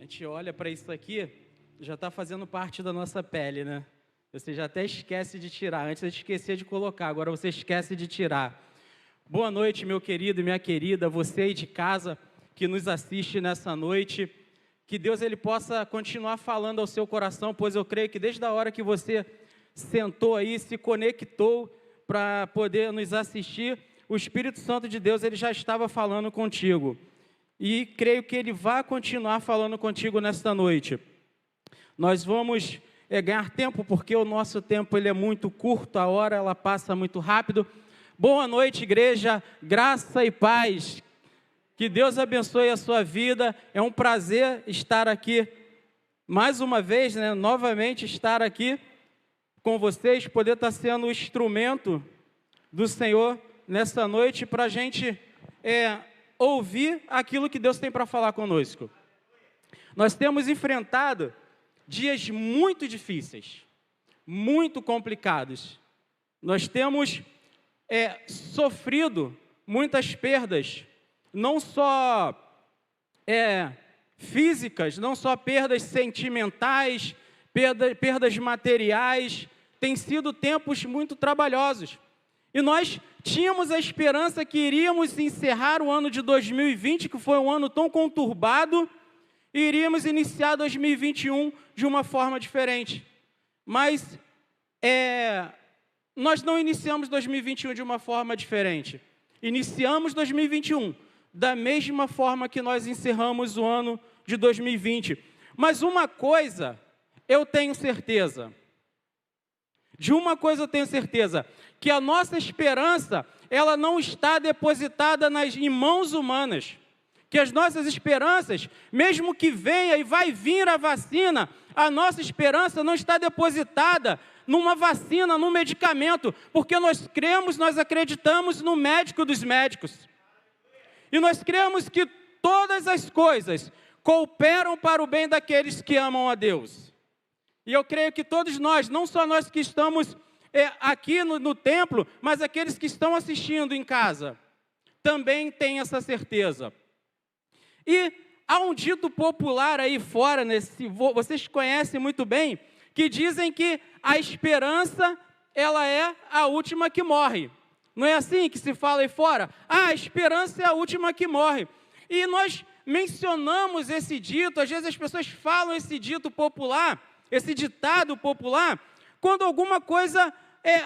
gente olha para isso aqui, já está fazendo parte da nossa pele, né? Você já até esquece de tirar. Antes você esquecia de colocar, agora você esquece de tirar. Boa noite, meu querido e minha querida, você aí de casa que nos assiste nessa noite. Que Deus ele possa continuar falando ao seu coração, pois eu creio que desde a hora que você sentou aí, se conectou para poder nos assistir, o Espírito Santo de Deus ele já estava falando contigo. E creio que Ele vai continuar falando contigo nesta noite. Nós vamos ganhar tempo, porque o nosso tempo ele é muito curto, a hora ela passa muito rápido. Boa noite, igreja, graça e paz. Que Deus abençoe a sua vida. É um prazer estar aqui, mais uma vez, né, novamente estar aqui com vocês, poder estar sendo o instrumento do Senhor nesta noite para a gente ouvir aquilo que Deus tem para falar conosco. Nós temos enfrentado dias muito difíceis, muito complicados. Nós temos sofrido muitas perdas, não só físicas, não só perdas sentimentais, perdas materiais. Tem sido tempos muito trabalhosos. E nós tínhamos a esperança que iríamos encerrar o ano de 2020, que foi um ano tão conturbado, e iríamos iniciar 2021 de uma forma diferente. Mas nós não iniciamos 2021 de uma forma diferente. Iniciamos 2021 da mesma forma que nós encerramos o ano de 2020. Mas uma coisa eu tenho certeza. De uma coisa eu tenho certeza, que a nossa esperança, ela não está depositada em mãos humanas. Que as nossas esperanças, mesmo que venha e vai vir a vacina, a nossa esperança não está depositada numa vacina, num medicamento, porque nós cremos, nós acreditamos no médico dos médicos. E nós cremos que todas as coisas cooperam para o bem daqueles que amam a Deus. E eu creio que todos nós, não só nós que estamos aqui no templo, mas aqueles que estão assistindo em casa, também têm essa certeza. E há um dito popular aí fora, vocês conhecem muito bem, que dizem que a esperança, ela é a última que morre. Não é assim que se fala aí fora? A esperança é a última que morre. E nós mencionamos esse dito, às vezes as pessoas falam esse dito popular, esse ditado popular, quando alguma coisa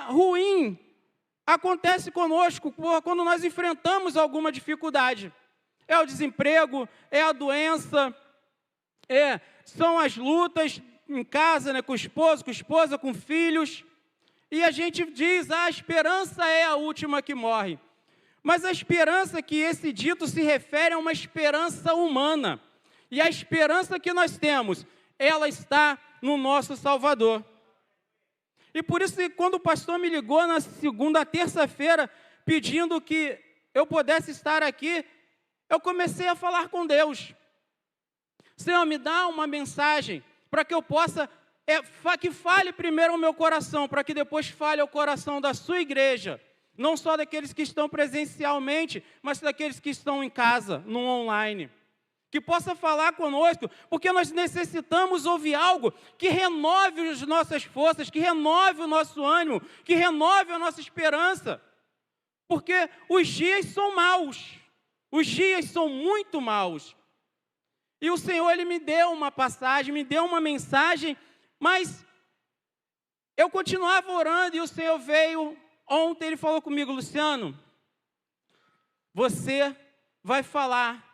ruim acontece conosco, quando nós enfrentamos alguma dificuldade. É o desemprego, é a doença, são as lutas em casa, né, com o esposo, com a esposa, com filhos. E a gente diz, a esperança é a última que morre. Mas a esperança que esse dito se refere é uma esperança humana. E a esperança que nós temos, ela está no nosso Salvador. E por isso, quando o pastor me ligou na segunda, terça-feira, pedindo que eu pudesse estar aqui, eu comecei a falar com Deus. Senhor, me dá uma mensagem para que eu possa, que fale primeiro ao meu coração, para que depois fale ao coração da sua igreja. Não só daqueles que estão presencialmente, mas daqueles que estão em casa, no online. Que possa falar conosco, porque nós necessitamos ouvir algo que renove as nossas forças, que renove o nosso ânimo, que renove a nossa esperança. Porque os dias são maus, os dias são muito maus. E o Senhor, Ele me deu uma passagem, me deu uma mensagem, mas eu continuava orando e o Senhor veio, ontem Ele falou comigo, Luciano, você vai falar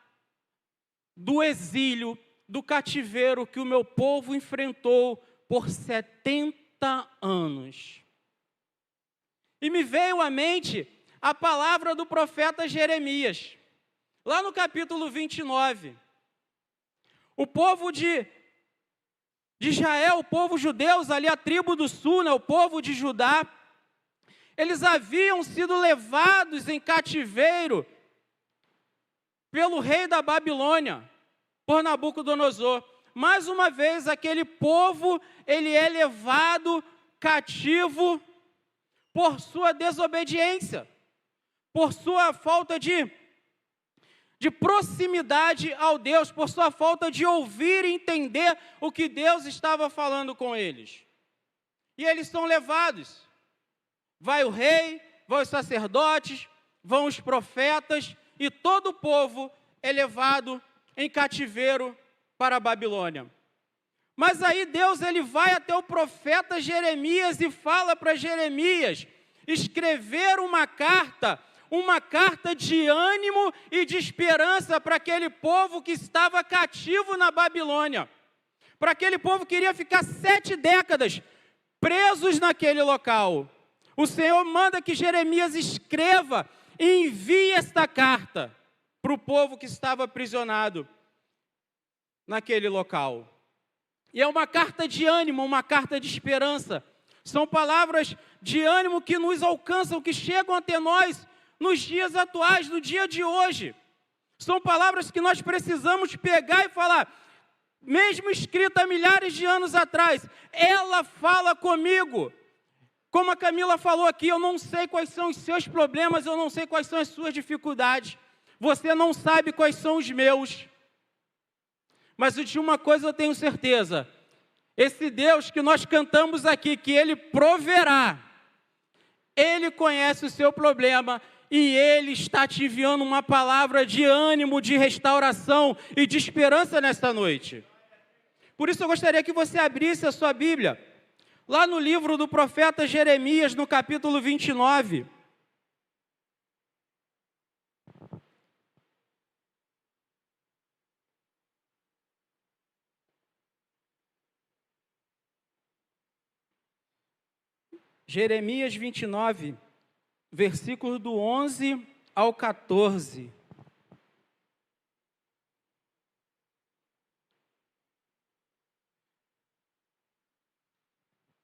do exílio, do cativeiro que o meu povo enfrentou por 70 anos. E me veio à mente a palavra do profeta Jeremias, lá no capítulo 29. O povo de Israel, o povo judeus, ali a tribo do sul, né, o povo de Judá, eles haviam sido levados em cativeiro pelo rei da Babilônia, por Nabucodonosor. Mais uma vez, aquele povo, ele é levado cativo por sua desobediência, por sua falta de de proximidade ao Deus, por sua falta de ouvir e entender o que Deus estava falando com eles. E eles são levados. Vai o rei, vão os sacerdotes, vão os profetas, e todo o povo é levado em cativeiro para a Babilônia. Mas aí Deus ele vai até o profeta Jeremias e fala para Jeremias escrever uma carta de ânimo e de esperança para aquele povo que estava cativo na Babilônia. Para aquele povo que iria ficar 7 décadas presos naquele local. O Senhor manda que Jeremias escreva e envie esta carta para o povo que estava aprisionado naquele local. E é uma carta de ânimo, uma carta de esperança. São palavras de ânimo que nos alcançam, que chegam até nós nos dias atuais, no dia de hoje. São palavras que nós precisamos pegar e falar, mesmo escrita há milhares de anos atrás, ela fala comigo. Como a Camila falou aqui, eu não sei quais são os seus problemas, eu não sei quais são as suas dificuldades. Você não sabe quais são os meus. Mas de uma coisa eu tenho certeza, esse Deus que nós cantamos aqui, que Ele proverá, Ele conhece o seu problema e Ele está te enviando uma palavra de ânimo, de restauração e de esperança nesta noite. Por isso eu gostaria que você abrisse a sua Bíblia, lá no livro do profeta Jeremias, no capítulo 29. Jeremias 29, versículo do 11 ao 14.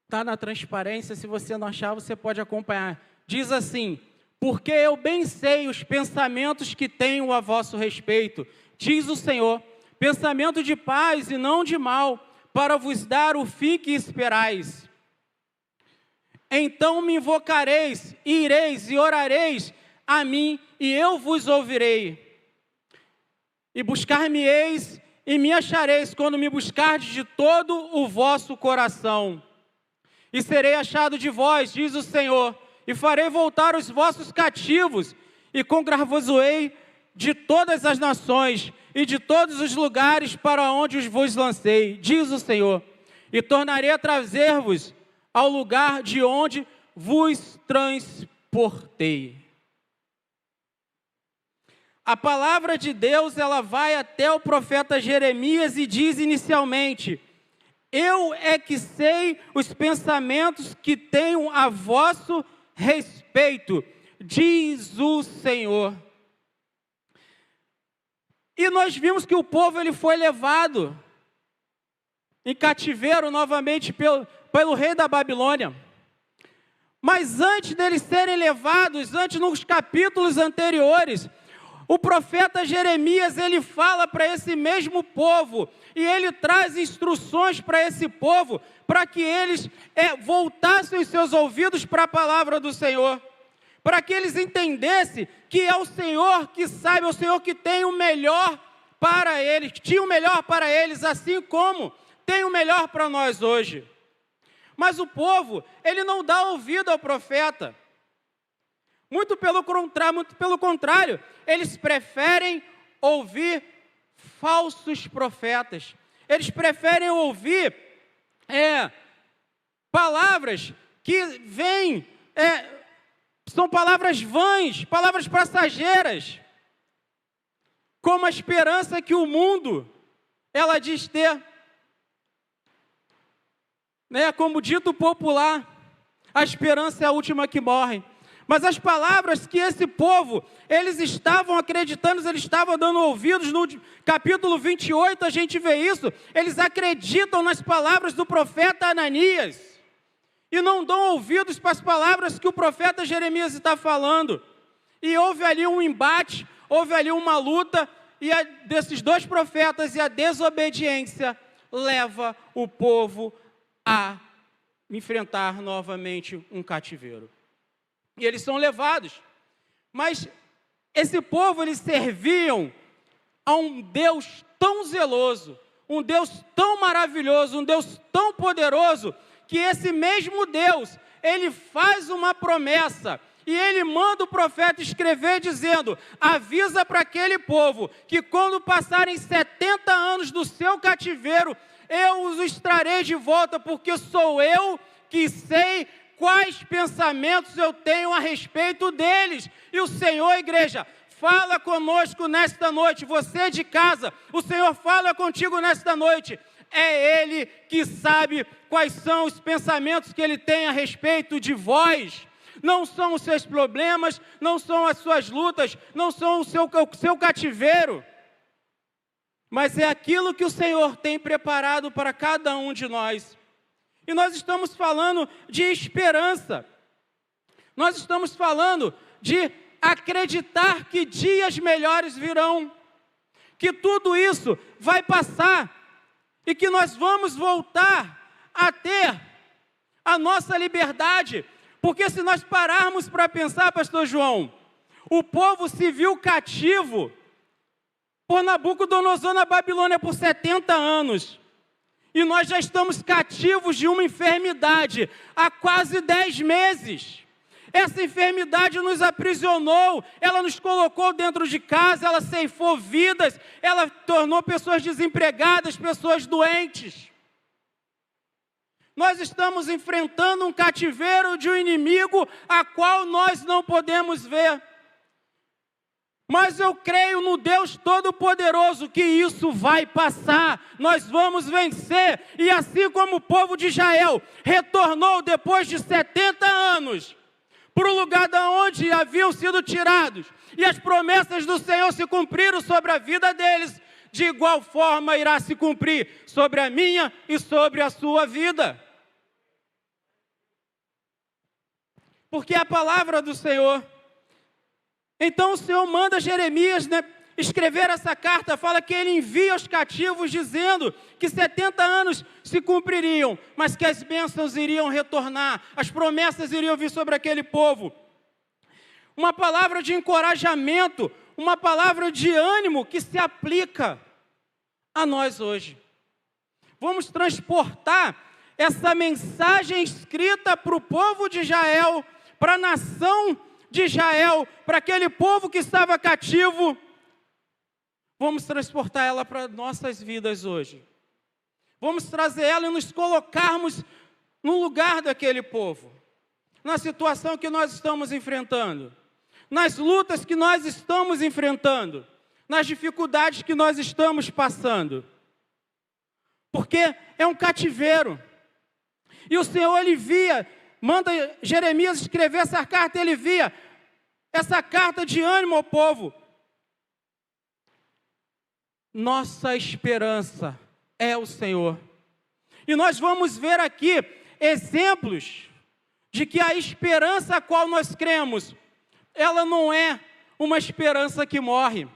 Está na transparência, se você não achar, você pode acompanhar. Diz assim: porque eu bem sei os pensamentos que tenho a vosso respeito, diz o Senhor, pensamento de paz e não de mal, para vos dar o fim que esperais. Então me invocareis, e ireis e orareis a mim, e eu vos ouvirei. E buscar-me-eis e me achareis, quando me buscardes de todo o vosso coração. E serei achado de vós, diz o Senhor, e farei voltar os vossos cativos, e congregar-vos-ei de todas as nações, e de todos os lugares para onde os vos lancei, diz o Senhor. E tornarei a trazer-vos ao lugar de onde vos transportei. A palavra de Deus, ela vai até o profeta Jeremias e diz inicialmente: eu é que sei os pensamentos que tenho a vosso respeito, diz o Senhor. E nós vimos que o povo ele foi levado em cativeiro novamente pelo rei da Babilônia. Mas antes deles serem levados, antes nos capítulos anteriores, o profeta Jeremias, ele fala para esse mesmo povo, e ele traz instruções para esse povo, para que eles voltassem os seus ouvidos para a palavra do Senhor, para que eles entendessem que é o Senhor que sabe, é o Senhor que tem o melhor para eles, que tinha o melhor para eles, assim como tem o melhor para nós hoje. Mas o povo, ele não dá ouvido ao profeta. Muito pelo contrário, eles preferem ouvir falsos profetas. Eles preferem ouvir palavras que vêm, são palavras vãs, palavras passageiras, como a esperança que o mundo, ela diz ter. Como dito popular, a esperança é a última que morre. Mas as palavras que esse povo, eles estavam acreditando, eles estavam dando ouvidos, no capítulo 28 a gente vê isso, eles acreditam nas palavras do profeta Ananias, e não dão ouvidos para as palavras que o profeta Jeremias está falando. E houve ali um embate, houve ali uma luta, e desses dois profetas, e a desobediência leva o povo a enfrentar novamente um cativeiro. E eles são levados. Mas esse povo, eles serviam a um Deus tão zeloso, um Deus tão maravilhoso, um Deus tão poderoso, que esse mesmo Deus, Ele faz uma promessa, e Ele manda o profeta escrever dizendo: avisa para aquele povo, que quando passarem 70 anos do seu cativeiro, eu os trarei de volta, porque sou eu que sei quais pensamentos eu tenho a respeito deles. E o Senhor, igreja, fala conosco nesta noite. Você de casa, o Senhor fala contigo nesta noite. É Ele que sabe quais são os pensamentos que Ele tem a respeito de vós. Não são os seus problemas, não são as suas lutas, não são o seu cativeiro, mas é aquilo que o Senhor tem preparado para cada um de nós. E nós estamos falando de esperança. Nós estamos falando de acreditar que dias melhores virão, que tudo isso vai passar e que nós vamos voltar a ter a nossa liberdade. Porque se nós pararmos para pensar, pastor João, o povo se viu cativo por Nabucodonosor na Babilônia por 70 anos. E nós já estamos cativos de uma enfermidade há quase 10 meses. Essa enfermidade nos aprisionou, ela nos colocou dentro de casa, ela ceifou vidas, ela tornou pessoas desempregadas, pessoas doentes. Nós estamos enfrentando um cativeiro de um inimigo a qual nós não podemos ver. Mas eu creio no Deus Todo-Poderoso que isso vai passar, nós vamos vencer. E assim como o povo de Israel retornou depois de 70 anos para o lugar de onde haviam sido tirados, e as promessas do Senhor se cumpriram sobre a vida deles, de igual forma irá se cumprir sobre a minha e sobre a sua vida. Porque é a palavra do Senhor. Então o Senhor manda Jeremias, escrever essa carta, fala que ele envia os cativos dizendo que 70 anos se cumpririam, mas que as bênçãos iriam retornar, as promessas iriam vir sobre aquele povo. Uma palavra de encorajamento, uma palavra de ânimo que se aplica a nós hoje. Vamos transportar essa mensagem escrita para o povo de Israel, para a nação de Israel, para aquele povo que estava cativo. Vamos transportar ela para nossas vidas hoje. Vamos trazer ela e nos colocarmos no lugar daquele povo, na situação que nós estamos enfrentando, nas lutas que nós estamos enfrentando, nas dificuldades que nós estamos passando. Porque é um cativeiro. E o Senhor, Ele via, manda Jeremias escrever essa carta, ele via essa carta de ânimo ao povo. Nossa esperança é o Senhor. E nós vamos ver aqui exemplos de que a esperança a qual nós cremos, ela não é uma esperança que morre.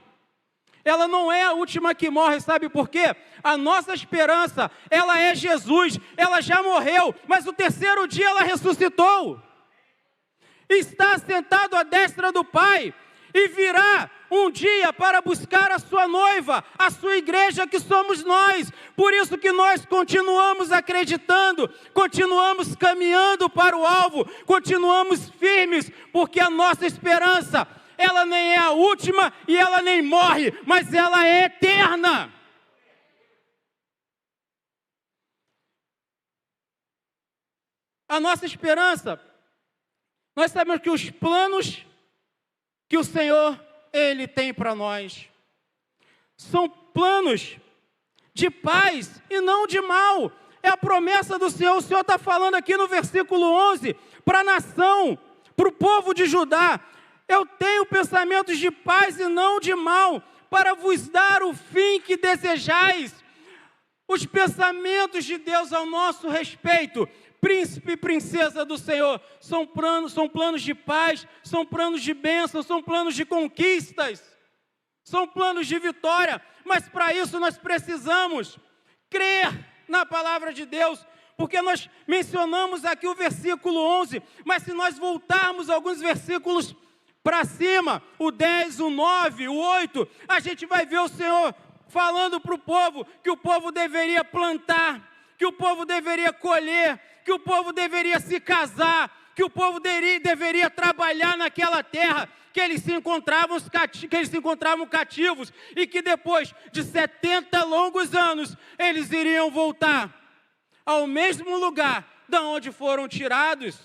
Ela não é a última que morre, sabe por quê? A nossa esperança, ela é Jesus, ela já morreu, mas o terceiro dia ela ressuscitou. Está sentado à destra do Pai, e virá um dia para buscar a sua noiva, a sua igreja que somos nós. Por isso que nós continuamos acreditando, continuamos caminhando para o alvo, continuamos firmes, porque a nossa esperança, ela nem é a última e ela nem morre, mas ela é eterna. A nossa esperança, nós sabemos que os planos que o Senhor, Ele tem para nós, são planos de paz e não de mal. É a promessa do Senhor. O Senhor está falando aqui no versículo 11, para a nação, para o povo de Judá: eu tenho pensamentos de paz e não de mal, para vos dar o fim que desejais. Os pensamentos de Deus ao nosso respeito, príncipe e princesa do Senhor, são planos de paz, são planos de bênção, são planos de conquistas, são planos de vitória. Mas para isso nós precisamos crer na palavra de Deus, porque nós mencionamos aqui o versículo 11, mas se nós voltarmos alguns versículos para cima, o 10, o 9, o 8, a gente vai ver o Senhor falando para o povo que o povo deveria plantar, que o povo deveria colher, que o povo deveria se casar, que o povo deveria trabalhar naquela terra, que eles se encontravam cativos, e que depois de 70 longos anos, eles iriam voltar ao mesmo lugar da onde foram tirados.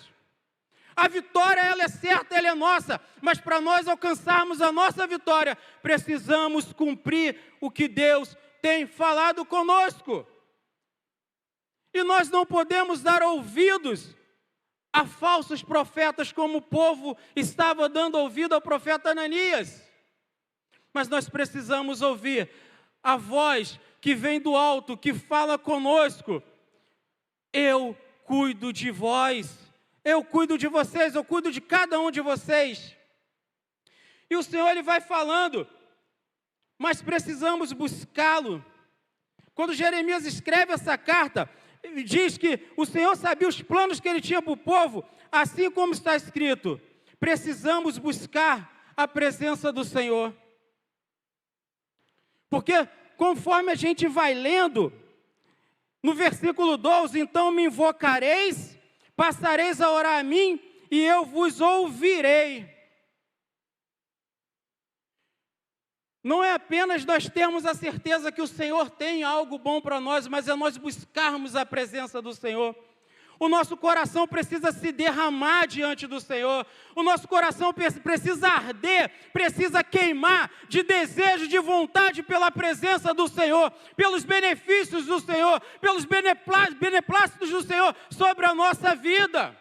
A vitória, ela é certa, ela é nossa, mas para nós alcançarmos a nossa vitória, precisamos cumprir o que Deus tem falado conosco. E nós não podemos dar ouvidos a falsos profetas, como o povo estava dando ouvido ao profeta Ananias. Mas nós precisamos ouvir a voz que vem do alto, que fala conosco: eu cuido de vós, eu cuido de vocês, eu cuido de cada um de vocês. E o Senhor, Ele vai falando, mas precisamos buscá-lo. Quando Jeremias escreve essa carta, ele diz que o Senhor sabia os planos que Ele tinha para o povo, assim como está escrito, precisamos buscar a presença do Senhor. Porque conforme a gente vai lendo, no versículo 12, então me invocareis, passareis a orar a mim, e eu vos ouvirei. Não é apenas nós termos a certeza que o Senhor tem algo bom para nós, mas é nós buscarmos a presença do Senhor. O nosso coração precisa se derramar diante do Senhor. O nosso coração precisa arder, precisa queimar de desejo, de vontade pela presença do Senhor, pelos benefícios do Senhor, pelos beneplácitos do Senhor sobre a nossa vida.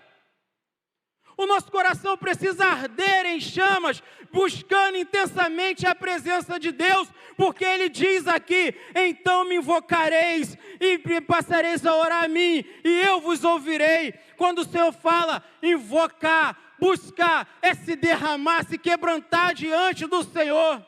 O nosso coração precisa arder em chamas, buscando intensamente a presença de Deus, porque Ele diz aqui, então me invocareis e passareis a orar a mim, e eu vos ouvirei. Quando o Senhor fala invocar, buscar, é se derramar, se quebrantar diante do Senhor.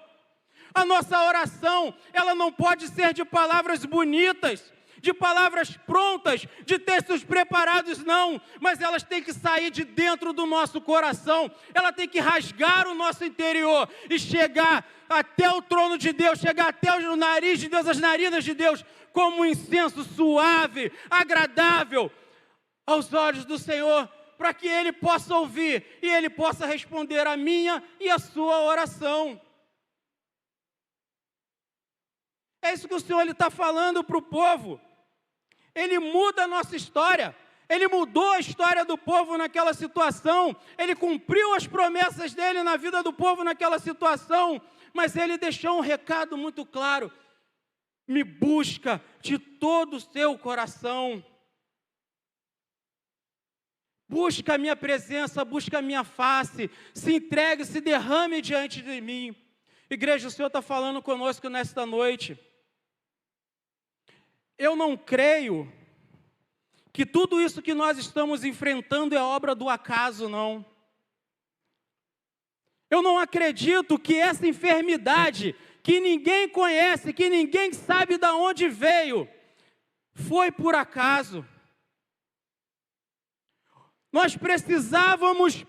A nossa oração, ela não pode ser de palavras bonitas, de palavras prontas, de textos preparados, não, mas elas têm que sair de dentro do nosso coração, ela tem que rasgar o nosso interior e chegar até o trono de Deus, chegar até o nariz de Deus, as narinas de Deus, como um incenso suave, agradável aos olhos do Senhor, para que Ele possa ouvir e Ele possa responder a minha e a sua oração. É isso que o Senhor está falando para o povo. Ele muda a nossa história, Ele mudou a história do povo naquela situação, Ele cumpriu as promessas dEle na vida do povo naquela situação, mas Ele deixou um recado muito claro: me busca de todo o seu coração, busca a minha presença, busca a minha face, se entregue, se derrame diante de mim. Igreja, o Senhor está falando conosco nesta noite. Eu não creio que tudo isso que nós estamos enfrentando é obra do acaso, não. Eu não acredito que essa enfermidade, que ninguém conhece, que ninguém sabe de onde veio, foi por acaso. Nós precisávamos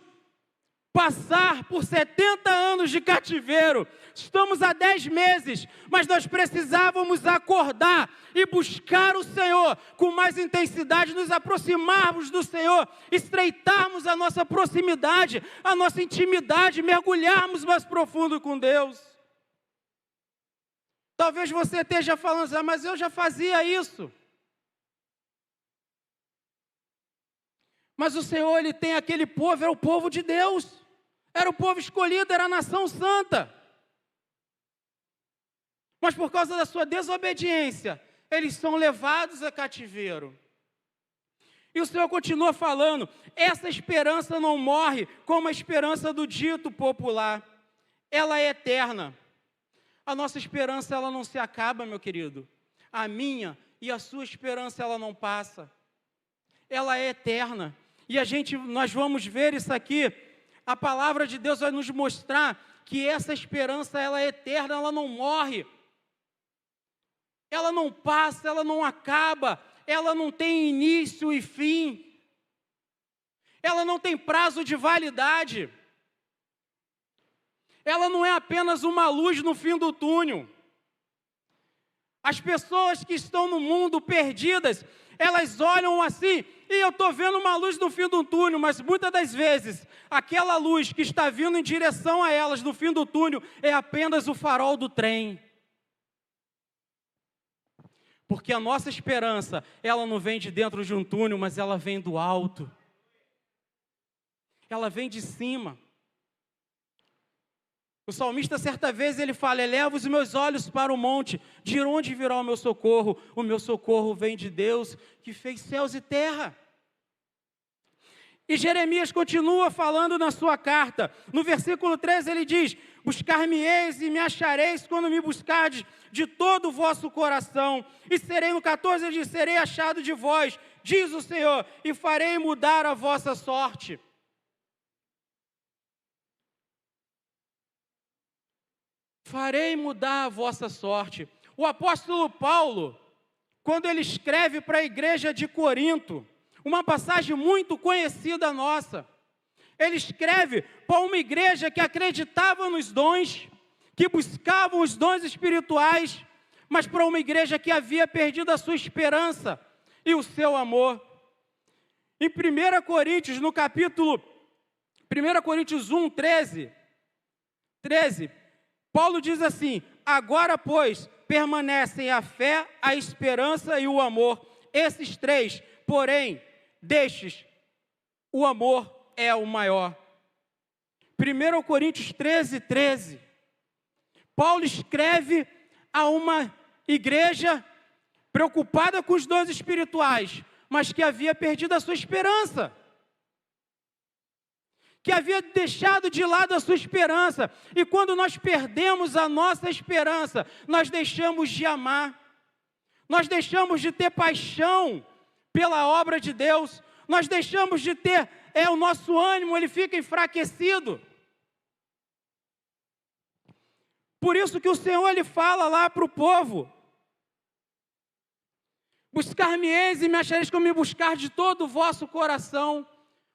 passar por 70 anos de cativeiro. Estamos há 10 meses, mas nós precisávamos acordar e buscar o Senhor com mais intensidade, nos aproximarmos do Senhor, estreitarmos a nossa proximidade, a nossa intimidade, mergulharmos mais profundo com Deus. Talvez você esteja falando, mas eu já fazia isso. Mas o Senhor, Ele tem aquele povo, era o povo de Deus. Era o povo escolhido, era a nação santa. Mas por causa da sua desobediência, eles são levados a cativeiro. E o Senhor continua falando, essa esperança não morre como a esperança do dito popular. Ela é eterna. A nossa esperança, ela não se acaba, meu querido. A minha e a sua esperança, ela não passa. Ela é eterna. E nós vamos ver isso aqui. A palavra de Deus vai nos mostrar que essa esperança, ela é eterna, ela não morre. Ela não passa, ela não acaba, ela não tem início e fim. Ela não tem prazo de validade. ela não é apenas uma luz no fim do túnel. As pessoas que estão no mundo perdidas, elas olham assim, e eu estou vendo uma luz no fim do túnel, mas muitas das vezes, aquela luz que está vindo em direção a elas no fim do túnel, é apenas o farol do trem. Porque a nossa esperança, ela não vem de dentro de um túnel, mas ela vem do alto. Ela vem de cima. O salmista, certa vez, ele fala: eleva os meus olhos para o monte, de onde virá o meu socorro? O meu socorro vem de Deus, que fez céus e terra. E Jeremias continua falando na sua carta. No versículo 13 ele diz: buscar-me-eis e me achareis quando me buscardes de todo o vosso coração. E serei, no 14 ele diz: serei achado de vós, diz o Senhor, e farei mudar a vossa sorte. Farei mudar a vossa sorte. O apóstolo Paulo, quando ele escreve para a igreja de Corinto, uma passagem muito conhecida nossa, ele escreve para uma igreja que acreditava nos dons, que buscavam os dons espirituais, mas para uma igreja que havia perdido a sua esperança e o seu amor. Em 1 Coríntios, no capítulo 1 Coríntios 1, 13, Paulo diz assim: agora, pois, permanecem a fé, a esperança e o amor. Esses três, porém, destes, o amor é o maior. 1 Coríntios 13, 13. Paulo escreve a uma igreja preocupada com os dons espirituais, mas que havia perdido a sua esperança, que havia deixado de lado a sua esperança. E quando nós perdemos a nossa esperança, nós deixamos de amar, nós deixamos de ter paixão pela obra de Deus, nós deixamos de ter, o nosso ânimo, ele fica enfraquecido. Por isso que o Senhor, ele fala lá para o povo: buscar-me-eis e me achareis quando me buscar de todo o vosso coração.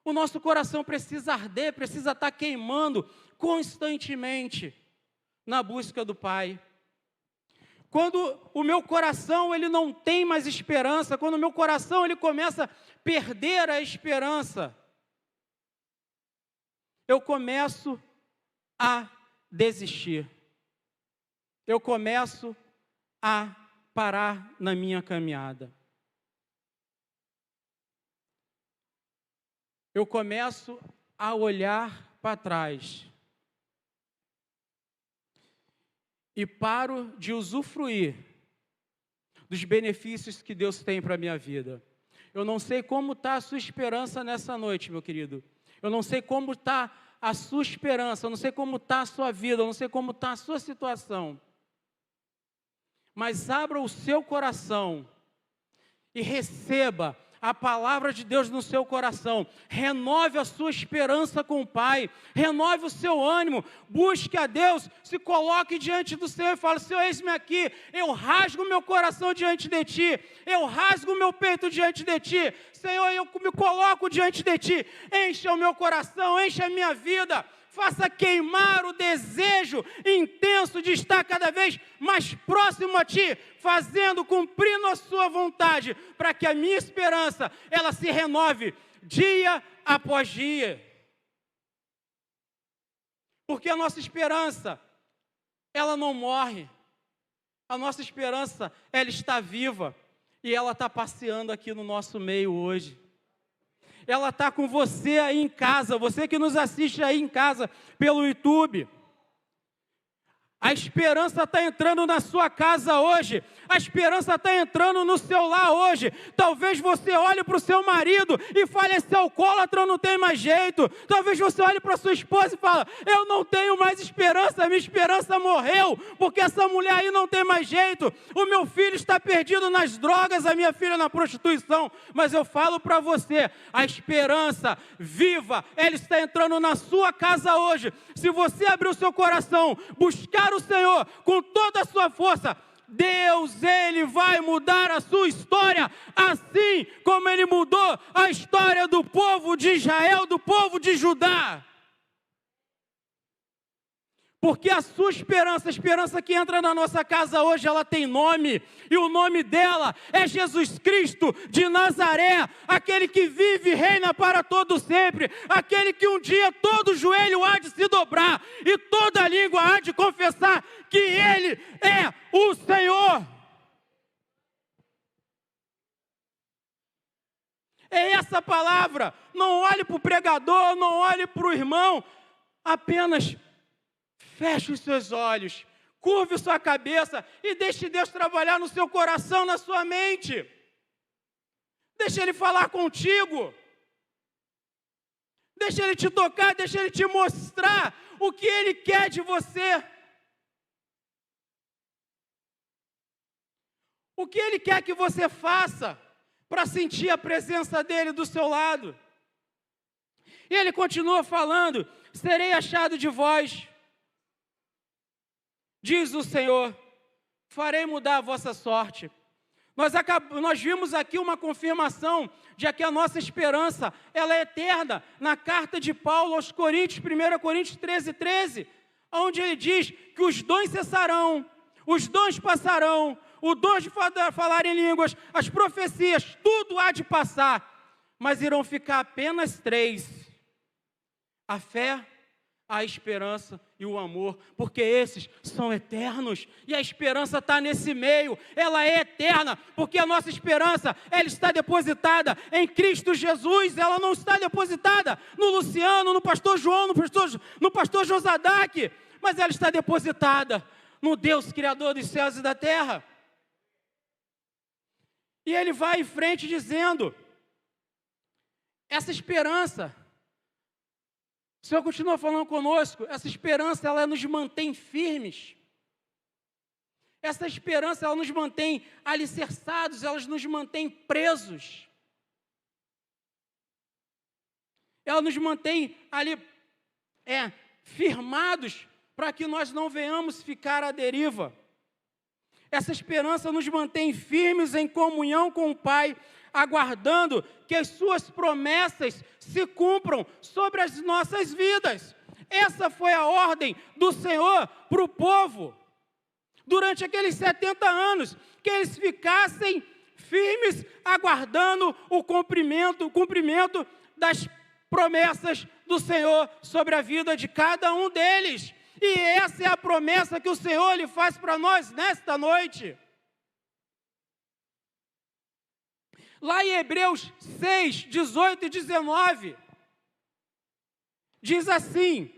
O nosso coração precisa arder, precisa estar queimando constantemente na busca do Pai. Quando o meu coração ele não tem mais esperança, quando o meu coração ele começa a perder a esperança, eu começo a desistir. Eu começo a parar na minha caminhada. Eu começo a olhar para trás e paro de usufruir dos benefícios que Deus tem para a minha vida. Eu não sei como está a sua esperança nessa noite, meu querido. Eu não sei como está a sua esperança, eu não sei como está a sua vida, eu não sei como está a sua situação. Mas abra o seu coração e receba a palavra de Deus no seu coração. Renove a sua esperança com o Pai. Renove o seu ânimo. Busque a Deus. Se coloque diante do Senhor e fale: Senhor, eis-me aqui. Eu rasgo o meu coração diante de Ti. Eu rasgo o meu peito diante de Ti. Senhor, eu me coloco diante de Ti. Encha o meu coração, encha a minha vida. Faça queimar o desejo intenso de estar cada vez mais próximo a Ti, fazendo, cumprindo a Sua vontade, para que a minha esperança, ela se renove dia após dia. Porque a nossa esperança, ela não morre. A nossa esperança, ela está viva e ela está passeando aqui no nosso meio hoje. Ela está com você aí em casa, você que nos assiste aí em casa pelo YouTube. A esperança está entrando na sua casa hoje. A esperança está entrando no seu lar hoje. Talvez você olhe para o seu marido e fale: esse alcoólatra não tem mais jeito. Talvez você olhe para a sua esposa e fale: eu não tenho mais esperança, minha esperança morreu, porque essa mulher aí não tem mais jeito. O meu filho está perdido nas drogas, a minha filha na prostituição. Mas eu falo para você, a esperança viva, ela está entrando na sua casa hoje. Se você abrir o seu coração, buscar o Senhor com toda a sua força, Deus, Ele vai mudar a sua história, assim como Ele mudou a história do povo de Israel, do povo de Judá. Porque a sua esperança, a esperança que entra na nossa casa hoje, ela tem nome. E o nome dela é Jesus Cristo de Nazaré. Aquele que vive e reina para todo sempre. Aquele que um dia todo joelho há de se dobrar. E toda língua há de confessar que Ele é o Senhor. É essa palavra. Não olhe para o pregador, não olhe para o irmão. Apenas feche os seus olhos, curve sua cabeça e deixe Deus trabalhar no seu coração, na sua mente. Deixe Ele falar contigo. Deixe Ele te tocar, deixe Ele te mostrar o que Ele quer de você. O que Ele quer que você faça para sentir a presença dEle do seu lado. E Ele continua falando: serei achado de vós, diz o Senhor, farei mudar a vossa sorte. Nós vimos aqui uma confirmação de que a nossa esperança, ela é eterna, na carta de Paulo aos Coríntios, 1 Coríntios 13, onde ele diz que os dons cessarão, os dons passarão, o dom de falar em línguas, as profecias, tudo há de passar, mas irão ficar apenas 3, a fé, a esperança e o amor, porque esses são eternos, e a esperança está nesse meio, ela é eterna, porque a nossa esperança, ela está depositada em Cristo Jesus, ela não está depositada no Luciano, no pastor João, no pastor Josadac, mas ela está depositada no Deus Criador dos céus e da terra. E ele vai em frente dizendo, essa esperança, o Senhor continua falando conosco, essa esperança, ela nos mantém firmes. Essa esperança, ela nos mantém alicerçados, ela nos mantém presos. Ela nos mantém ali, firmados, para que nós não venhamos ficar à deriva. Essa esperança nos mantém firmes em comunhão com o Pai, aguardando que as suas promessas se cumpram sobre as nossas vidas. Essa foi a ordem do Senhor para o povo, durante aqueles 70 anos, que eles ficassem firmes, aguardando o cumprimento das promessas do Senhor sobre a vida de cada um deles. E essa é a promessa que o Senhor lhe faz para nós nesta noite. Lá em Hebreus 6, 18 e 19, diz assim,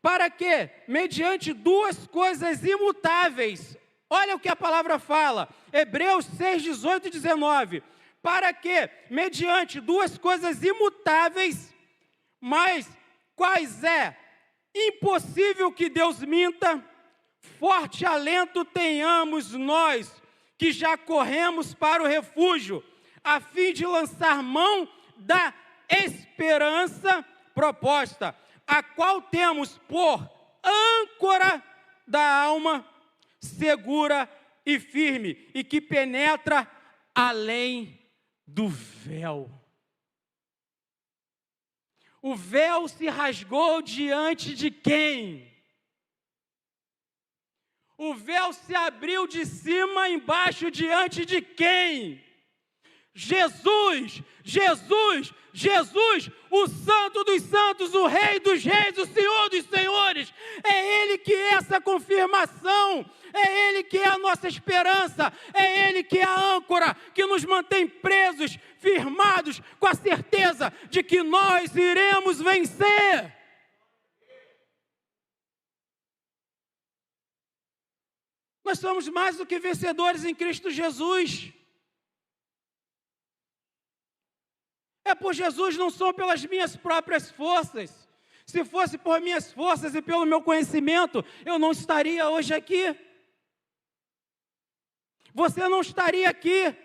para que, mediante 2 coisas imutáveis, olha o que a palavra fala, Hebreus 6, 18 e 19, para que, mediante 2 coisas imutáveis, mas quais é? Impossível que Deus minta, forte alento tenhamos nós, que já corremos para o refúgio, a fim de lançar mão da esperança proposta, a qual temos por âncora da alma, segura e firme, e que penetra além do véu. O véu se rasgou diante de quem? O véu se abriu de cima embaixo diante de quem? Jesus, Jesus, Jesus, o Santo dos Santos, o Rei dos Reis, o Senhor dos Senhores. É Ele que é essa confirmação, é Ele que é a nossa esperança, é Ele que é a âncora que nos mantém presos, firmados, com a certeza de que nós iremos vencer. Nós somos mais do que vencedores em Cristo Jesus. É por Jesus, não são pelas minhas próprias forças. Se fosse por minhas forças e pelo meu conhecimento, eu não estaria hoje aqui. Você não estaria aqui.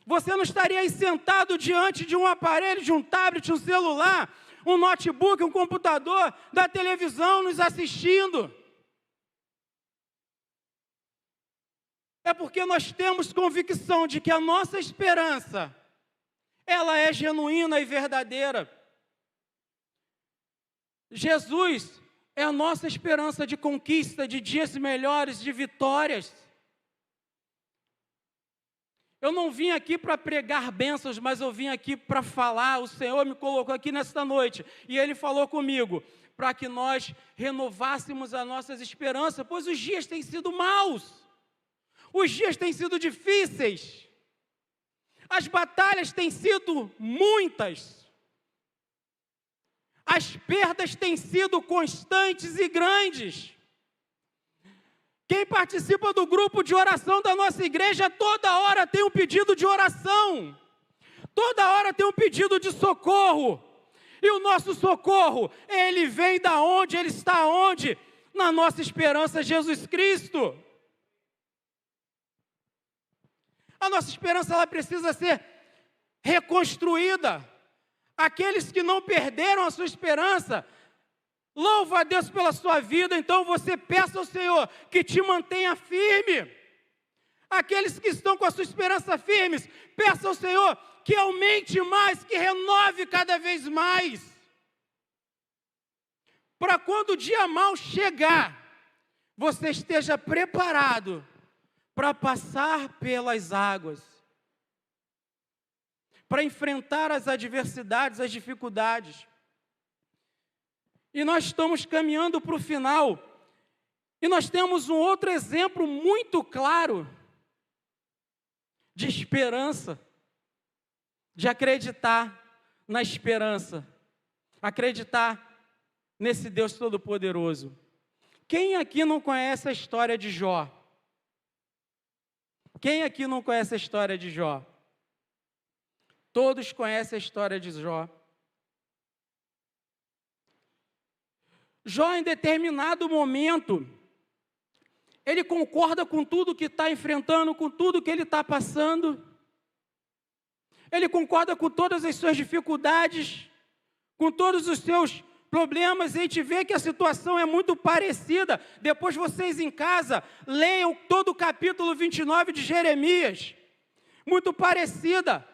Você não estaria aí sentado diante de um aparelho, de um tablet, um celular, um notebook, um computador, da televisão, nos assistindo. É porque nós temos convicção de que a nossa esperança, ela é genuína e verdadeira. Jesus, É a nossa esperança de conquista, de dias melhores, de vitórias. Eu não vim aqui para pregar bênçãos, mas eu vim aqui para falar. O Senhor me colocou aqui nesta noite e Ele falou comigo para que nós renovássemos as nossas esperanças, pois os dias têm sido maus, os dias têm sido difíceis, as batalhas têm sido muitas, as perdas têm sido constantes e grandes. Quem participa do grupo de oração da nossa igreja, toda hora tem um pedido de oração, toda hora tem um pedido de socorro, e o nosso socorro, ele vem da onde? Ele está onde? Na nossa esperança, Jesus Cristo. A nossa esperança, ela precisa ser reconstruída. Aqueles que não perderam a sua esperança, louva a Deus pela sua vida, então você peça ao Senhor que te mantenha firme. Aqueles que estão com a sua esperança firmes, peça ao Senhor que aumente mais, que renove cada vez mais. Para quando o dia mau chegar, você esteja preparado para passar pelas águas, para enfrentar as adversidades, as dificuldades. E nós estamos caminhando para o final. E nós temos um outro exemplo muito claro de esperança, de acreditar na esperança, acreditar nesse Deus Todo-Poderoso. Quem aqui não conhece a história de Jó? Quem aqui não conhece a história de Jó? Todos conhecem a história de Jó. Jó, em determinado momento, ele concorda com tudo que está enfrentando, com tudo que ele está passando. Ele concorda com todas as suas dificuldades, com todos os seus problemas, e a gente vê que a situação é muito parecida. Depois vocês em casa, leiam todo o capítulo 29 de Jeremias. Muito parecida.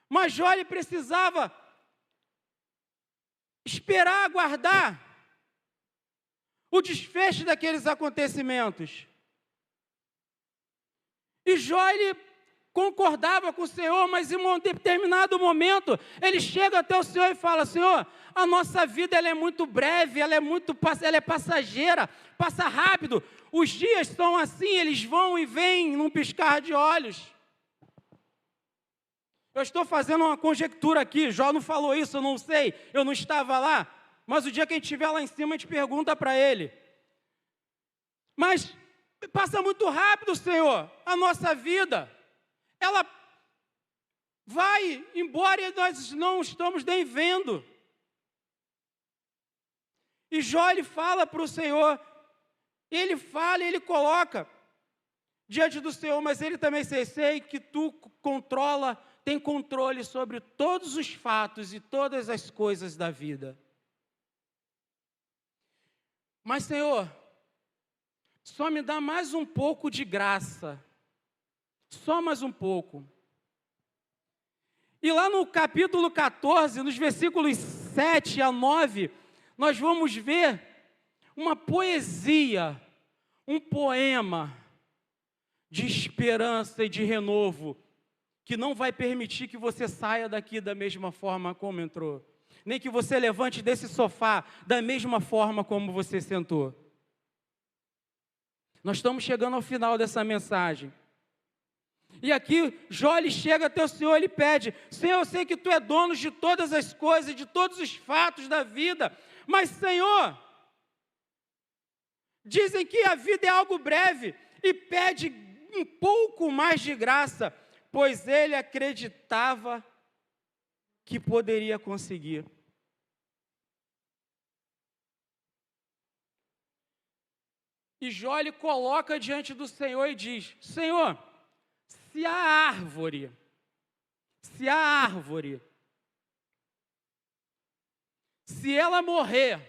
Mas Jó, ele precisava esperar, aguardar o desfecho daqueles acontecimentos. E Jó, ele concordava com o Senhor, mas em um determinado momento, ele chega até o Senhor e fala: Senhor, a nossa vida ela é muito breve, ela é passageira, passa rápido, os dias são assim, eles vão e vêm num piscar de olhos. Eu estou fazendo uma conjectura aqui, Jó não falou isso, eu não sei, eu não estava lá, mas o dia que a gente estiver lá em cima, a gente pergunta para ele. Mas passa muito rápido, Senhor, a nossa vida. Ela vai embora e nós não estamos nem vendo. E Jó, ele fala para o Senhor, ele fala e ele coloca diante do Senhor, mas ele também sei que tu tem controle sobre todos os fatos e todas as coisas da vida. Mas, Senhor, só me dá mais um pouco de graça. Só mais um pouco. E lá no capítulo 14, nos versículos 7 a 9, nós vamos ver uma poesia, um poema de esperança e de renovo, que não vai permitir que você saia daqui da mesma forma como entrou, nem que você levante desse sofá da mesma forma como você sentou. Nós estamos chegando ao final dessa mensagem. E aqui, Jó, ele chega até o Senhor, ele pede: Senhor, eu sei que Tu é dono de todas as coisas, de todos os fatos da vida, mas, Senhor, dizem que a vida é algo breve, e pede um pouco mais de graça, pois ele acreditava que poderia conseguir. E Jó, ele coloca diante do Senhor e diz: Senhor, se a árvore, se ela morrer,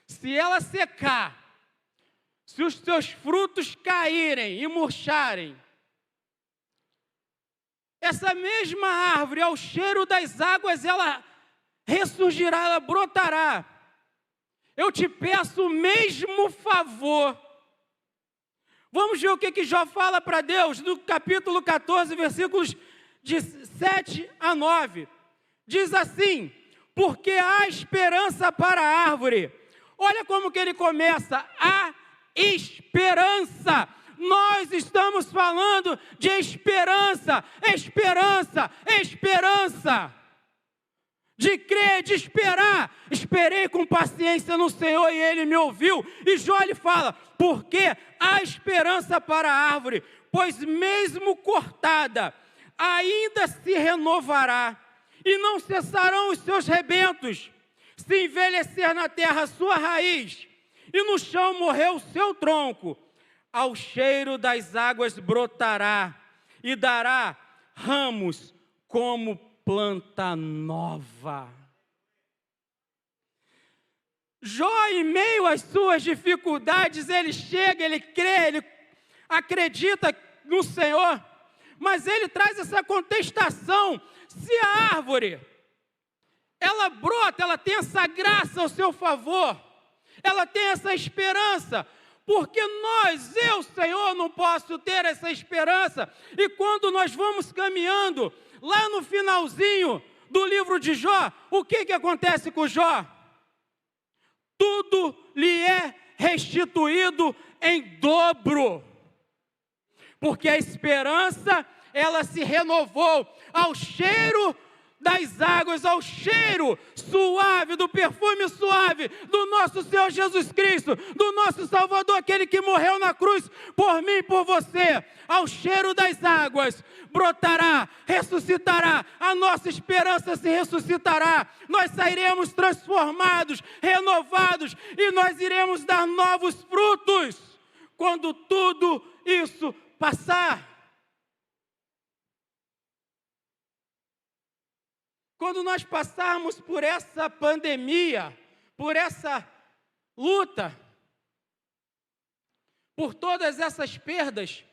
se ela secar, se os teus frutos caírem e murcharem, essa mesma árvore, ao cheiro das águas, ela ressurgirá, ela brotará. eu te peço o mesmo favor. Vamos ver o que Jó fala para Deus, no capítulo 14, versículos de 7 a 9. Diz assim: porque há esperança para a árvore. Olha como que ele começa: a esperança. Nós estamos falando de esperança, esperança, esperança. De crer, de esperar. Esperei com paciência no Senhor e Ele me ouviu. E Jó lhe fala: porque há esperança para a árvore, pois mesmo cortada, ainda se renovará, e não cessarão os seus rebentos. Se envelhecer na terra a sua raiz, e no chão morrer o seu tronco, ao cheiro das águas brotará, e dará ramos como planta nova. Jó, em meio às suas dificuldades, ele chega, ele crê, ele acredita no Senhor, mas ele traz essa contestação. Se a árvore, ela brota, ela tem essa graça ao seu favor, ela tem essa esperança, porque eu, Senhor, não posso ter essa esperança. E quando nós vamos caminhando, lá no finalzinho do livro de Jó, o que acontece com Jó? Tudo lhe é restituído em dobro, porque a esperança, ela se renovou ao cheiro das águas, ao cheiro suave, do perfume suave do nosso Senhor Jesus Cristo, do nosso Salvador, aquele que morreu na cruz por mim e por você. Ao cheiro das águas brotará, ressuscitará, a nossa esperança se ressuscitará, nós sairemos transformados, renovados, e nós iremos dar novos frutos, quando tudo isso passar. Quando nós passarmos por essa pandemia, por essa luta, por todas essas perdas,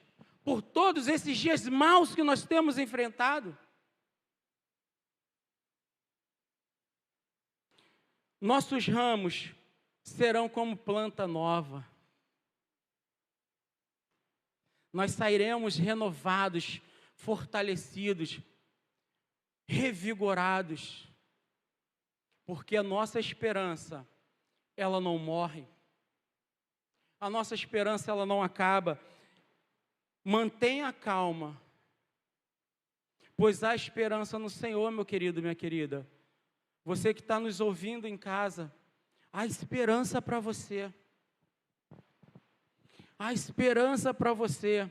por todos esses dias maus que nós temos enfrentado, nossos ramos serão como planta nova. Nós sairemos renovados, fortalecidos, revigorados, porque a nossa esperança, ela não morre, a nossa esperança, ela não acaba. Mantenha a calma, pois há esperança no Senhor, meu querido, minha querida. Você que está nos ouvindo em casa, há esperança para você, há esperança para você.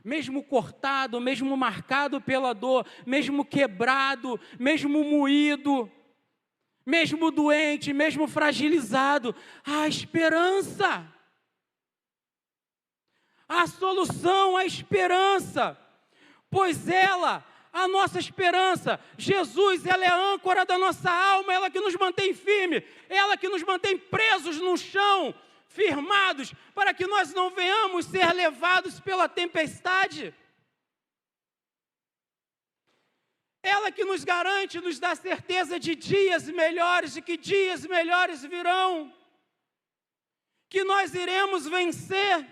Mesmo cortado, mesmo marcado pela dor, mesmo quebrado, mesmo moído, mesmo doente, mesmo fragilizado, há esperança. Há solução, há esperança, pois ela, a nossa esperança, Jesus, ela é a âncora da nossa alma, ela que nos mantém firme, ela que nos mantém presos no chão, firmados, para que nós não venhamos ser levados pela tempestade. Ela que nos garante, nos dá certeza de dias melhores, de que dias melhores virão, que nós iremos vencer,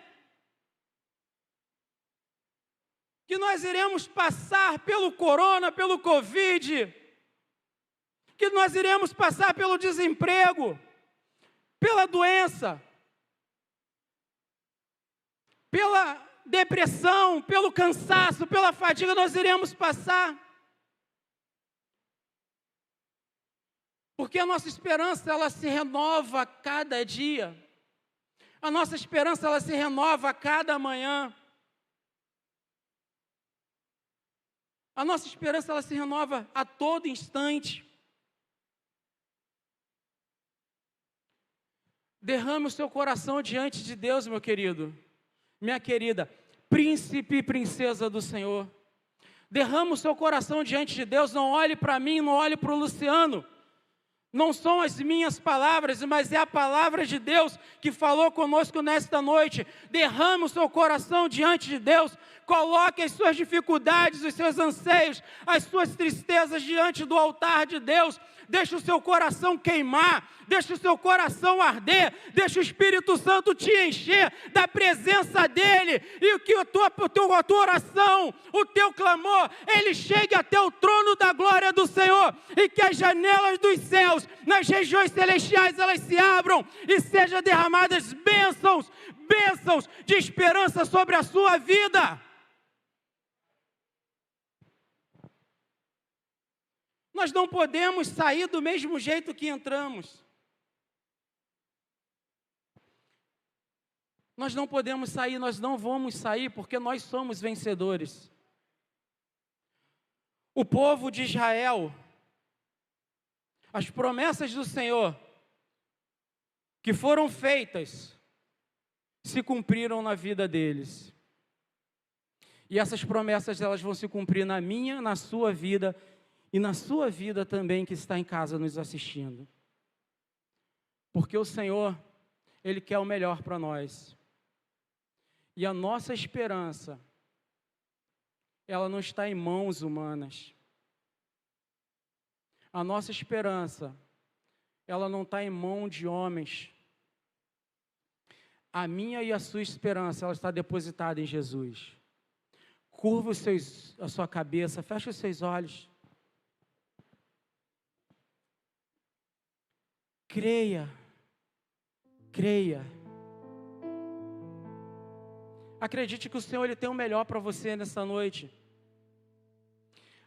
que nós iremos passar pelo corona, pelo Covid, que nós iremos passar pelo desemprego, pela doença, pela depressão, pelo cansaço, pela fadiga, nós iremos passar. Porque a nossa esperança, ela se renova a cada dia. A nossa esperança, ela se renova a cada manhã. A nossa esperança, ela se renova a todo instante. Derrame o seu coração diante de Deus, meu querido. Minha querida, príncipe e princesa do Senhor. Derrama o seu coração diante de Deus, não olhe para mim, não olhe para o Luciano. Não são as minhas palavras, mas é a palavra de Deus que falou conosco nesta noite. Derrame o seu coração diante de Deus, coloque as suas dificuldades, os seus anseios, as suas tristezas diante do altar de Deus. deixa o seu coração queimar, deixa o seu coração arder, deixa o Espírito Santo te encher da presença dEle, e que a tua oração, o teu clamor, ele chegue até o trono da glória do Senhor, e que as janelas dos céus, nas regiões celestiais, elas se abram, e sejam derramadas bênçãos de esperança sobre a sua vida. Nós não podemos sair do mesmo jeito que entramos. Nós não podemos sair, nós não vamos sair, porque nós somos vencedores. O povo de Israel, as promessas do Senhor, que foram feitas, se cumpriram na vida deles. E essas promessas, elas vão se cumprir na minha, na sua vida, e na sua vida também, que está em casa nos assistindo. Porque o Senhor, Ele quer o melhor para nós. E a nossa esperança, ela não está em mãos humanas. A nossa esperança, ela não está em mão de homens. A minha e a sua esperança, ela está depositada em Jesus. Curva a sua cabeça, feche os seus olhos. Creia. Acredite que o Senhor, Ele tem o melhor para você nessa noite.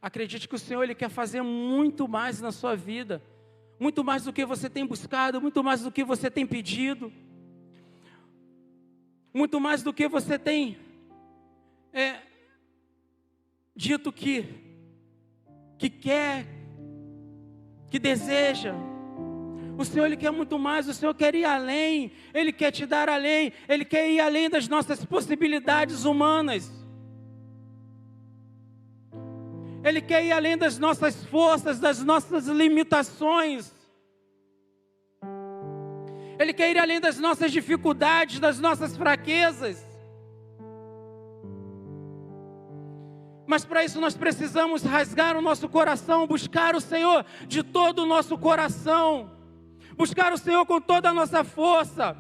Acredite que o Senhor, Ele quer fazer muito mais na sua vida. Muito mais do que você tem buscado, muito mais do que você tem pedido. Muito mais do que você tem dito que quer, que deseja. O Senhor, Ele quer muito mais, o Senhor quer ir além, Ele quer te dar além, Ele quer ir além das nossas possibilidades humanas. Ele quer ir além das nossas forças, das nossas limitações. Ele quer ir além das nossas dificuldades, das nossas fraquezas. Mas para isso nós precisamos rasgar o nosso coração, buscar o Senhor de todo o nosso coração. Buscar o Senhor com toda a nossa força,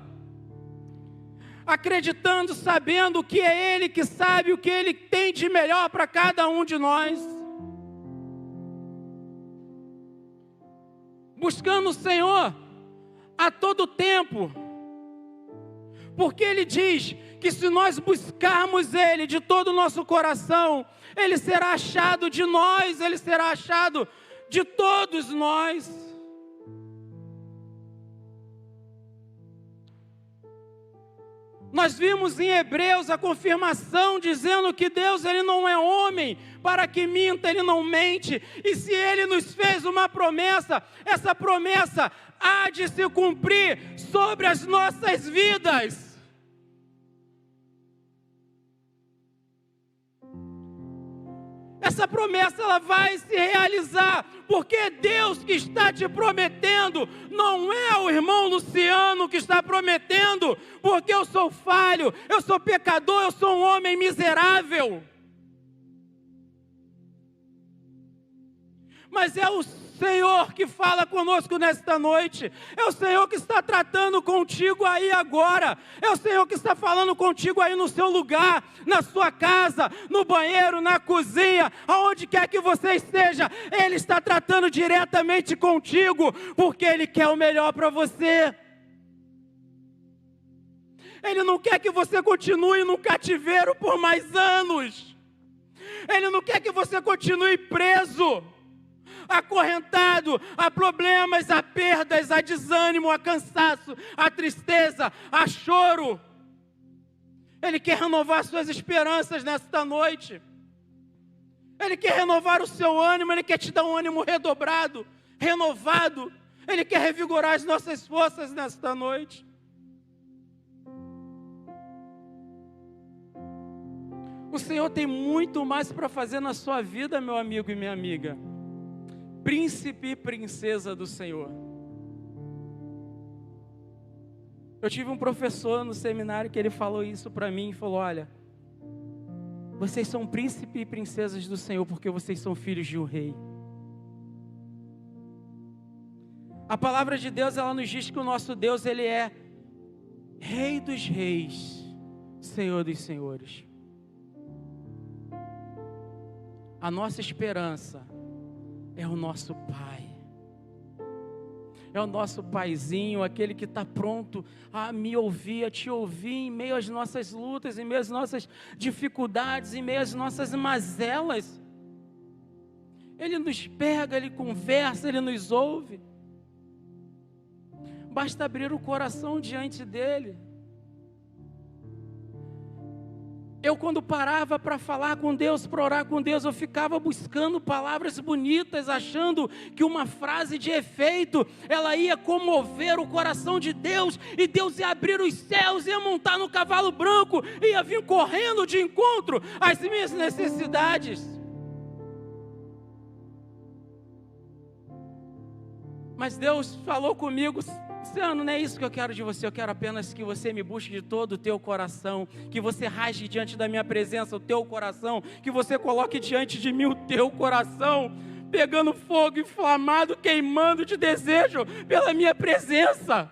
acreditando, sabendo que é Ele que sabe o que Ele tem de melhor para cada um de nós. Buscando o Senhor a todo tempo, porque Ele diz que se nós buscarmos Ele de todo o nosso coração, Ele será achado de nós, Ele será achado de todos nós. Nós vimos em Hebreus a confirmação dizendo que Deus, Ele não é homem para que minta, Ele não mente. E se Ele nos fez uma promessa, essa promessa há de se cumprir sobre as nossas vidas. Essa promessa, ela vai se realizar, porque é Deus que está te prometendo, não é o irmão Luciano que está prometendo, porque eu sou falho, eu sou pecador, eu sou um homem miserável. Mas é o Senhor que fala conosco nesta noite, é o Senhor que está tratando contigo aí agora, é o Senhor que está falando contigo aí no seu lugar, na sua casa, no banheiro, na cozinha, aonde quer que você esteja, Ele está tratando diretamente contigo, porque Ele quer o melhor para você. Ele não quer que você continue no cativeiro por mais anos, Ele não quer que você continue preso, acorrentado a problemas, a perdas, a desânimo, a cansaço, a tristeza, a choro. Ele quer renovar suas esperanças nesta noite. Ele quer renovar o seu ânimo, Ele quer te dar um ânimo redobrado, renovado. Ele quer revigorar as nossas forças nesta noite. O Senhor tem muito mais para fazer na sua vida, meu amigo e minha amiga. Príncipe e princesa do Senhor. Eu tive um professor no seminário que ele falou isso para mim e falou: olha, vocês são príncipe e princesas do Senhor porque vocês são filhos de um rei. A palavra de Deus, ela nos diz que o nosso Deus, Ele é Rei dos reis, Senhor dos senhores. A nossa esperança é o nosso Pai. É o nosso Paizinho, aquele que está pronto a me ouvir, a te ouvir em meio às nossas lutas, em meio às nossas dificuldades, em meio às nossas mazelas. Ele nos pega, Ele conversa, Ele nos ouve. Basta abrir o coração diante dEle. Eu, quando parava para falar com Deus, para orar com Deus, eu ficava buscando palavras bonitas, achando que uma frase de efeito, ela ia comover o coração de Deus, e Deus ia abrir os céus, ia montar no cavalo branco, ia vir correndo de encontro às minhas necessidades. Mas Deus falou comigo: Luciano, não é isso que eu quero de você, eu quero apenas que você me busque de todo o teu coração, que você rasgue diante da minha presença o teu coração, que você coloque diante de mim o teu coração, pegando fogo, inflamado, queimando de desejo pela minha presença.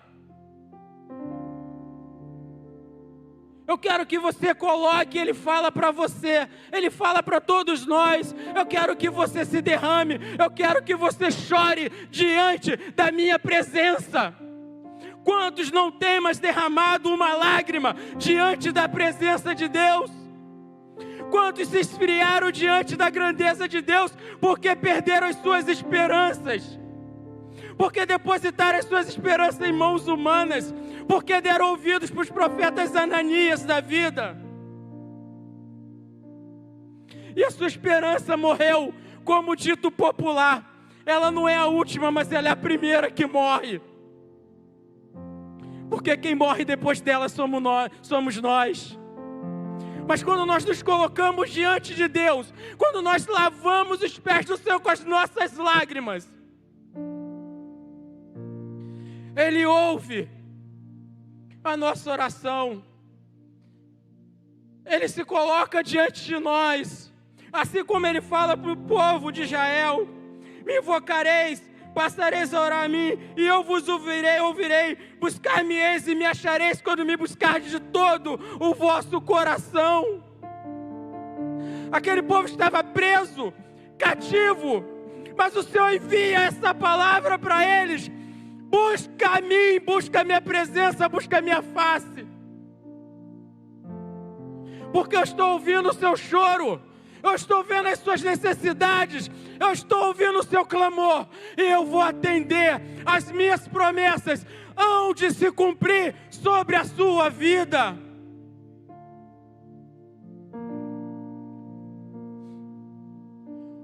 Eu quero que você coloque, Ele fala para você, Ele fala para todos nós. Eu quero que você se derrame, eu quero que você chore diante da minha presença. Quantos não têm mais derramado uma lágrima diante da presença de Deus? Quantos se esfriaram diante da grandeza de Deus porque perderam as suas esperanças? Porque depositaram as suas esperanças em mãos humanas? Porque deram ouvidos para os profetas Ananias da vida? E a sua esperança morreu, como dito popular. Ela não é a última, mas ela é a primeira que morre. Porque quem morre depois dela somos nós. Mas quando nós nos colocamos diante de Deus, quando nós lavamos os pés do Senhor com as nossas lágrimas, Ele ouve a nossa oração. Ele se coloca diante de nós, assim como Ele fala para o povo de Israel: me invocareis, passareis a orar a mim, e eu vos ouvirei, buscar-me-eis e me achareis quando me buscardes de todo o vosso coração. Aquele povo estava preso, cativo, mas o Senhor envia essa palavra para eles: busca a mim, busca a minha presença, busca a minha face, porque eu estou ouvindo o seu choro, eu estou vendo as suas necessidades, eu estou ouvindo o seu clamor, e eu vou atender. As minhas promessas hão de se cumprir sobre a sua vida.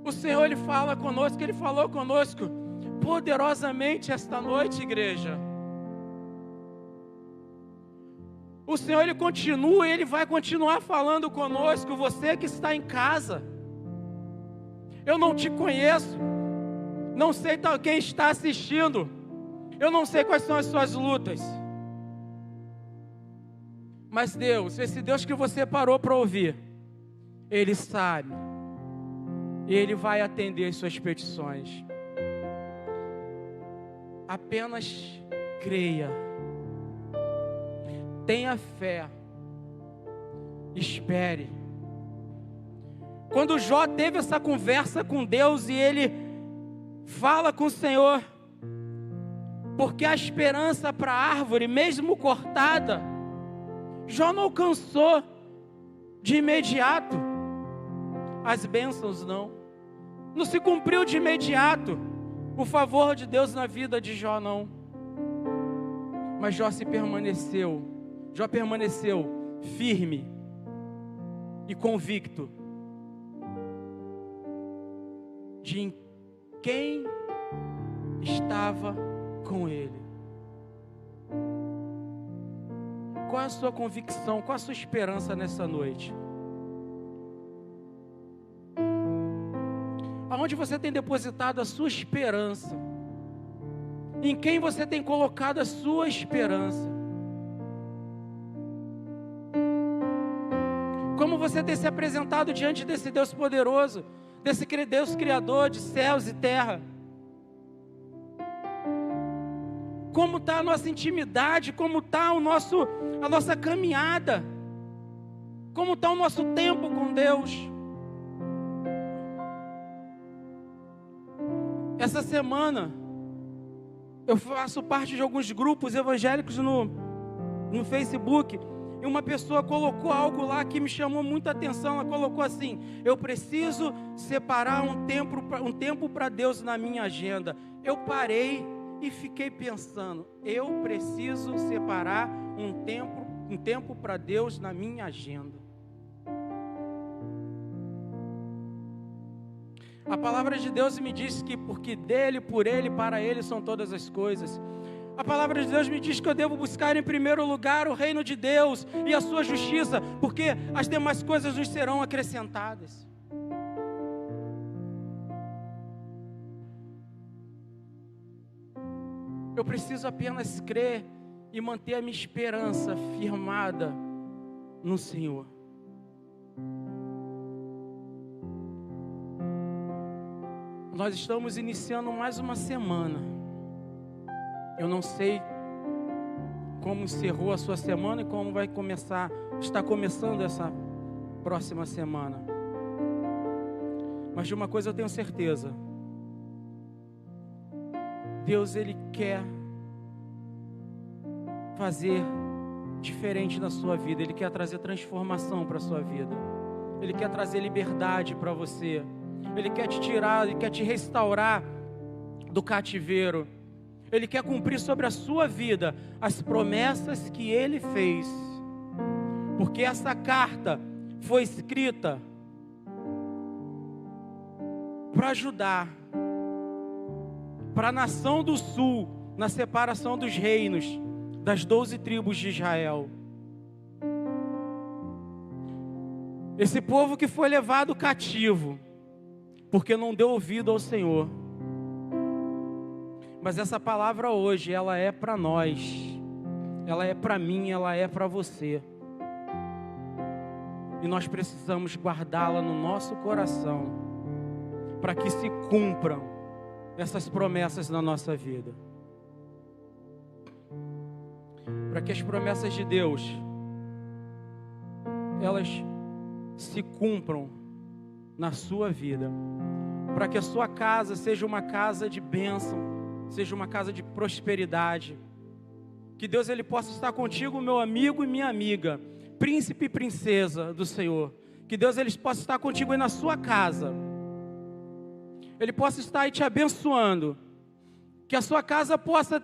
O Senhor, Ele fala conosco, Ele falou conosco poderosamente esta noite, igreja. O Senhor, Ele continua, Ele vai continuar falando conosco. Você que está em casa, eu não te conheço, não sei quem está assistindo, eu não sei quais são as suas lutas, mas Deus, esse Deus que você parou para ouvir, Ele sabe, e Ele vai atender as suas petições. Apenas creia, tenha fé, espere. Quando Jó teve essa conversa com Deus e ele fala com o Senhor, porque a esperança para a árvore, mesmo cortada, Jó não alcançou de imediato as bênçãos, não se cumpriu de imediato o favor de Deus na vida de Jó, não. Mas Jó permaneceu firme e convicto de quem estava com ele. Qual é a sua convicção? Qual é a sua esperança nessa noite? Aonde você tem depositado a sua esperança? Em quem você tem colocado a sua esperança? Como você tem se apresentado diante desse Deus poderoso, desse Deus criador de céus e terra? como está a nossa intimidade, como está a nossa caminhada, como está o nosso tempo com Deus. Essa semana, eu faço parte de alguns grupos evangélicos no Facebook, e uma pessoa colocou algo lá que me chamou muita atenção. Ela colocou assim: eu preciso separar um tempo para Deus na minha agenda. Eu parei e fiquei pensando, eu preciso separar um tempo para Deus na minha agenda. A palavra de Deus me diz que porque dele, por ele, para ele são todas as coisas. A palavra de Deus me diz que eu devo buscar em primeiro lugar o reino de Deus e a sua justiça, porque as demais coisas nos serão acrescentadas. Eu preciso apenas crer e manter a minha esperança firmada no Senhor. Nós estamos iniciando mais uma semana. Eu não sei como encerrou a sua semana e como está começando essa próxima semana. Mas de uma coisa eu tenho certeza. Deus, Ele quer fazer diferente na sua vida. Ele quer trazer transformação para a sua vida. Ele quer trazer liberdade para você. Ele quer te tirar, Ele quer te restaurar do cativeiro. Ele quer cumprir sobre a sua vida as promessas que Ele fez. Porque essa carta foi escrita para ajudar para a nação do sul, na separação dos reinos, das 12 tribos de Israel. Esse povo que foi levado cativo, porque não deu ouvido ao Senhor. Mas essa palavra hoje, ela é para nós, ela é para mim, ela é para você. E nós precisamos guardá-la no nosso coração, para que se cumpram essas promessas na nossa vida. Para que as promessas de Deus, elas se cumpram na sua vida. Para que a sua casa seja uma casa de bênção, seja uma casa de prosperidade. Que Deus, Ele possa estar contigo, meu amigo e minha amiga, príncipe e princesa do Senhor. Que Deus, Ele possa estar contigo aí na sua casa. Ele possa estar aí te abençoando. Que a sua casa possa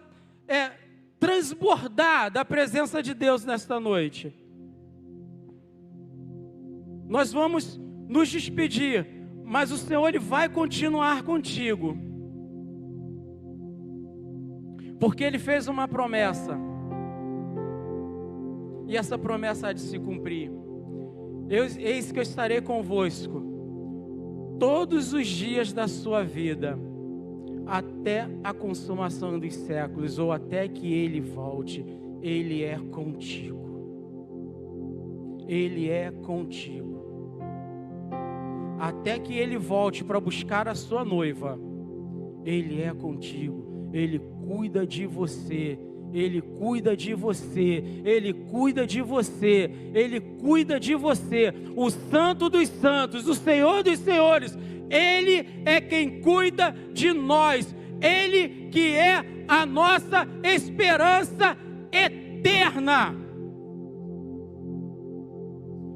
transbordar da presença de Deus nesta noite. Nós vamos nos despedir, mas o Senhor, Ele vai continuar contigo. Porque Ele fez uma promessa. E essa promessa há de se cumprir. Eis que eu estarei convosco todos os dias da sua vida, até a consumação dos séculos, ou até que Ele volte. Ele é contigo. Ele é contigo. Até que Ele volte para buscar a sua noiva, Ele é contigo. Ele cuida de você. Ele cuida de você. Ele cuida de você. Ele cuida de você. O Santo dos Santos, o Senhor dos Senhores, Ele é quem cuida de nós. Ele que é a nossa esperança eterna.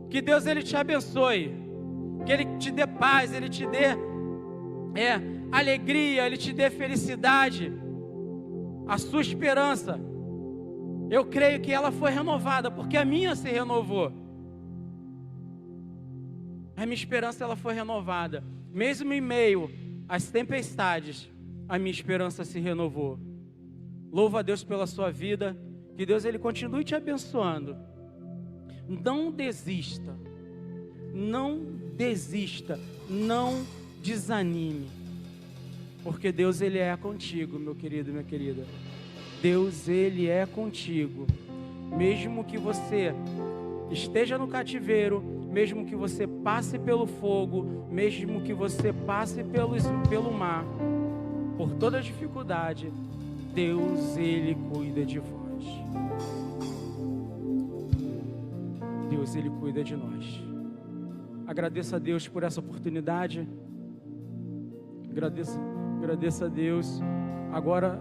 Que Deus, Ele te abençoe. Que Ele te dê paz, Ele te dê alegria, Ele te dê felicidade. A sua esperança, eu creio que ela foi renovada, porque a minha se renovou. A minha esperança, ela foi renovada. Mesmo em meio às tempestades, a minha esperança se renovou. Louva a Deus pela sua vida. Que Deus, Ele continue te abençoando. Não desista. Não desista. Não desanime. Porque Deus, Ele é contigo, meu querido, minha querida. Deus, Ele é contigo. Mesmo que você esteja no cativeiro, mesmo que você passe pelo fogo, mesmo que você passe pelo mar, por toda dificuldade, Deus, Ele cuida de vós. Deus, Ele cuida de nós. Agradeça a Deus por essa oportunidade. Agradeça a Deus. Agora,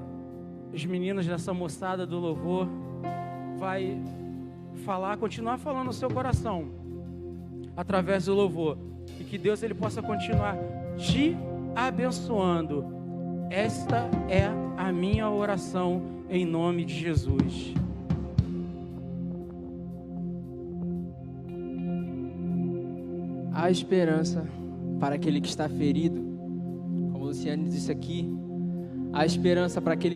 os meninos dessa moçada do louvor vai continuar falando no seu coração, através do louvor. E que Deus, Ele possa continuar te abençoando. Esta é a minha oração em nome de Jesus. Há esperança para aquele que está ferido, como o Luciano disse aqui. Há esperança para aquele